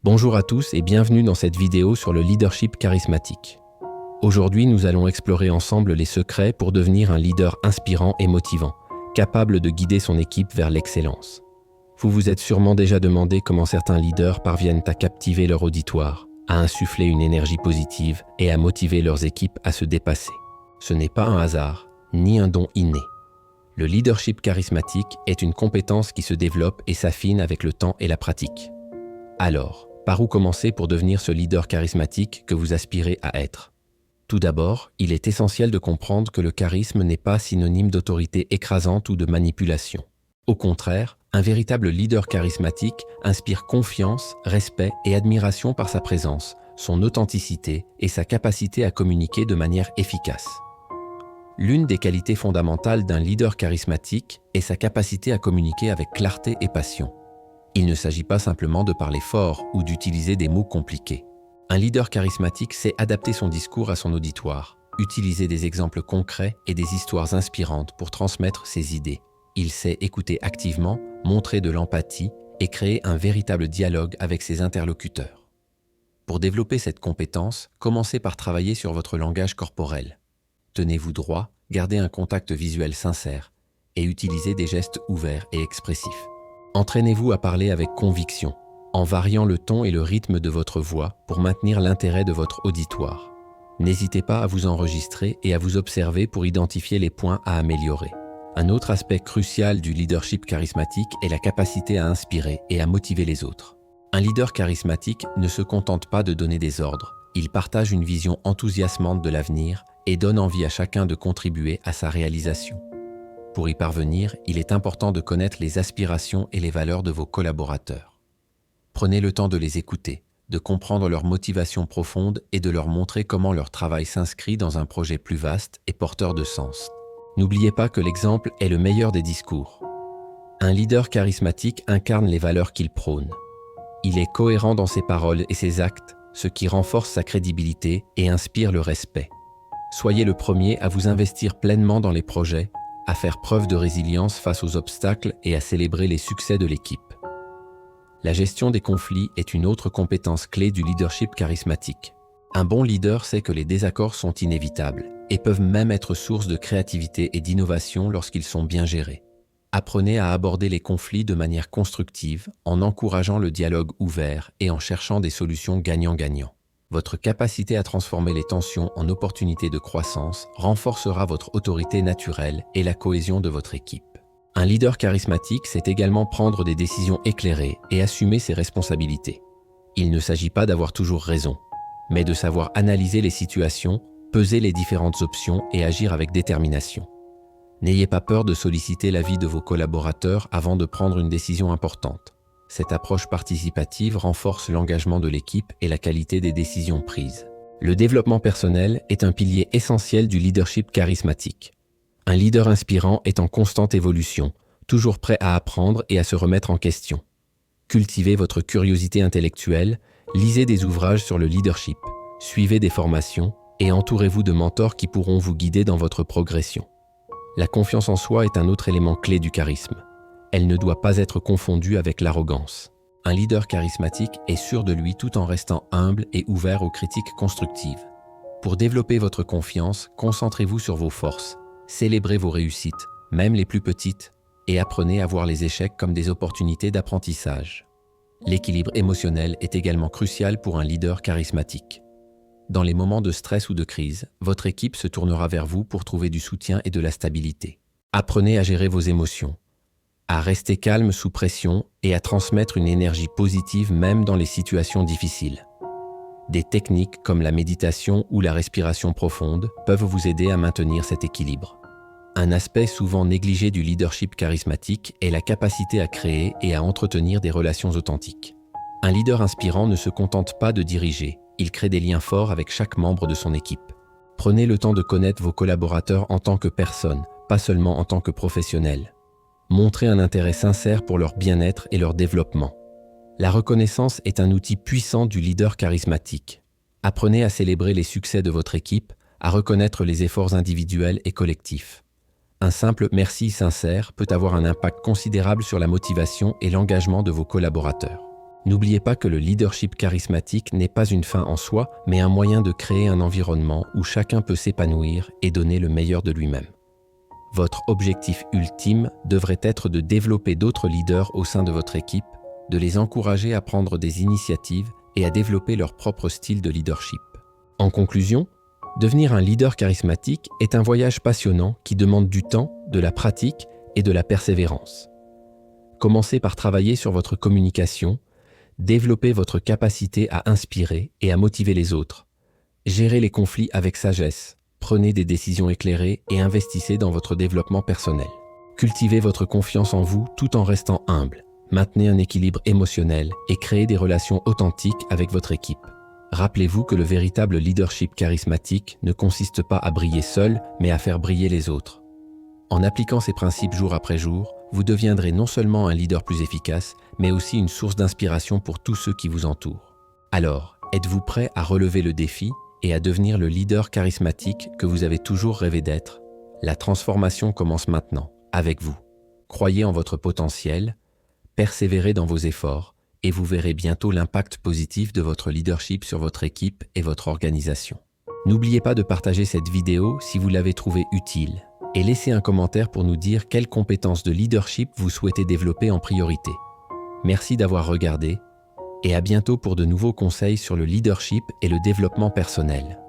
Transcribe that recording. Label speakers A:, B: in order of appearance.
A: Bonjour à tous et bienvenue dans cette vidéo sur le leadership charismatique. Aujourd'hui, nous allons explorer ensemble les secrets pour devenir un leader inspirant et motivant, capable de guider son équipe vers l'excellence. Vous vous êtes sûrement déjà demandé comment certains leaders parviennent à captiver leur auditoire, à insuffler une énergie positive et à motiver leurs équipes à se dépasser. Ce n'est pas un hasard, ni un don inné. Le leadership charismatique est une compétence qui se développe et s'affine avec le temps et la pratique. Alors, par où commencer pour devenir ce leader charismatique que vous aspirez à être ? Tout d'abord, il est essentiel de comprendre que le charisme n'est pas synonyme d'autorité écrasante ou de manipulation. Au contraire, un véritable leader charismatique inspire confiance, respect et admiration par sa présence, son authenticité et sa capacité à communiquer de manière efficace. L'une des qualités fondamentales d'un leader charismatique est sa capacité à communiquer avec clarté et passion. Il ne s'agit pas simplement de parler fort ou d'utiliser des mots compliqués. Un leader charismatique sait adapter son discours à son auditoire, utiliser des exemples concrets et des histoires inspirantes pour transmettre ses idées. Il sait écouter activement, montrer de l'empathie et créer un véritable dialogue avec ses interlocuteurs. Pour développer cette compétence, commencez par travailler sur votre langage corporel. Tenez-vous droit, gardez un contact visuel sincère et utilisez des gestes ouverts et expressifs. Entraînez-vous à parler avec conviction, en variant le ton et le rythme de votre voix pour maintenir l'intérêt de votre auditoire. N'hésitez pas à vous enregistrer et à vous observer pour identifier les points à améliorer. Un autre aspect crucial du leadership charismatique est la capacité à inspirer et à motiver les autres. Un leader charismatique ne se contente pas de donner des ordres, il partage une vision enthousiasmante de l'avenir et donne envie à chacun de contribuer à sa réalisation. Pour y parvenir, il est important de connaître les aspirations et les valeurs de vos collaborateurs. Prenez le temps de les écouter, de comprendre leurs motivations profondes et de leur montrer comment leur travail s'inscrit dans un projet plus vaste et porteur de sens. N'oubliez pas que l'exemple est le meilleur des discours. Un leader charismatique incarne les valeurs qu'il prône. Il est cohérent dans ses paroles et ses actes, ce qui renforce sa crédibilité et inspire le respect. Soyez le premier à vous investir pleinement dans les projets, à faire preuve de résilience face aux obstacles et à célébrer les succès de l'équipe. La gestion des conflits est une autre compétence clé du leadership charismatique. Un bon leader sait que les désaccords sont inévitables et peuvent même être source de créativité et d'innovation lorsqu'ils sont bien gérés. Apprenez à aborder les conflits de manière constructive en encourageant le dialogue ouvert et en cherchant des solutions gagnant-gagnant. Votre capacité à transformer les tensions en opportunités de croissance renforcera votre autorité naturelle et la cohésion de votre équipe. Un leader charismatique sait également prendre des décisions éclairées et assumer ses responsabilités. Il ne s'agit pas d'avoir toujours raison, mais de savoir analyser les situations, peser les différentes options et agir avec détermination. N'ayez pas peur de solliciter l'avis de vos collaborateurs avant de prendre une décision importante. Cette approche participative renforce l'engagement de l'équipe et la qualité des décisions prises. Le développement personnel est un pilier essentiel du leadership charismatique. Un leader inspirant est en constante évolution, toujours prêt à apprendre et à se remettre en question. Cultivez votre curiosité intellectuelle, lisez des ouvrages sur le leadership, suivez des formations et entourez-vous de mentors qui pourront vous guider dans votre progression. La confiance en soi est un autre élément clé du charisme. Elle ne doit pas être confondue avec l'arrogance. Un leader charismatique est sûr de lui tout en restant humble et ouvert aux critiques constructives. Pour développer votre confiance, concentrez-vous sur vos forces, célébrez vos réussites, même les plus petites, et apprenez à voir les échecs comme des opportunités d'apprentissage. L'équilibre émotionnel est également crucial pour un leader charismatique. Dans les moments de stress ou de crise, votre équipe se tournera vers vous pour trouver du soutien et de la stabilité. Apprenez à gérer vos émotions, à rester calme sous pression et à transmettre une énergie positive même dans les situations difficiles. Des techniques comme la méditation ou la respiration profonde peuvent vous aider à maintenir cet équilibre. Un aspect souvent négligé du leadership charismatique est la capacité à créer et à entretenir des relations authentiques. Un leader inspirant ne se contente pas de diriger, il crée des liens forts avec chaque membre de son équipe. Prenez le temps de connaître vos collaborateurs en tant que personnes, pas seulement en tant que professionnels. Montrez un intérêt sincère pour leur bien-être et leur développement. La reconnaissance est un outil puissant du leader charismatique. Apprenez à célébrer les succès de votre équipe, à reconnaître les efforts individuels et collectifs. Un simple merci sincère peut avoir un impact considérable sur la motivation et l'engagement de vos collaborateurs. N'oubliez pas que le leadership charismatique n'est pas une fin en soi, mais un moyen de créer un environnement où chacun peut s'épanouir et donner le meilleur de lui-même. Votre objectif ultime devrait être de développer d'autres leaders au sein de votre équipe, de les encourager à prendre des initiatives et à développer leur propre style de leadership. En conclusion, devenir un leader charismatique est un voyage passionnant qui demande du temps, de la pratique et de la persévérance. Commencez par travailler sur votre communication, développez votre capacité à inspirer et à motiver les autres. Gérez les conflits avec sagesse, prenez des décisions éclairées et investissez dans votre développement personnel. Cultivez votre confiance en vous tout en restant humble. Maintenez un équilibre émotionnel et créez des relations authentiques avec votre équipe. Rappelez-vous que le véritable leadership charismatique ne consiste pas à briller seul, mais à faire briller les autres. En appliquant ces principes jour après jour, vous deviendrez non seulement un leader plus efficace, mais aussi une source d'inspiration pour tous ceux qui vous entourent. Alors, êtes-vous prêt à relever le défi et à devenir le leader charismatique que vous avez toujours rêvé d'être? La transformation commence maintenant, avec vous. Croyez en votre potentiel, persévérez dans vos efforts et vous verrez bientôt l'impact positif de votre leadership sur votre équipe et votre organisation. N'oubliez pas de partager cette vidéo si vous l'avez trouvée utile et laissez un commentaire pour nous dire quelles compétences de leadership vous souhaitez développer en priorité. Merci d'avoir regardé et à bientôt pour de nouveaux conseils sur le leadership et le développement personnel.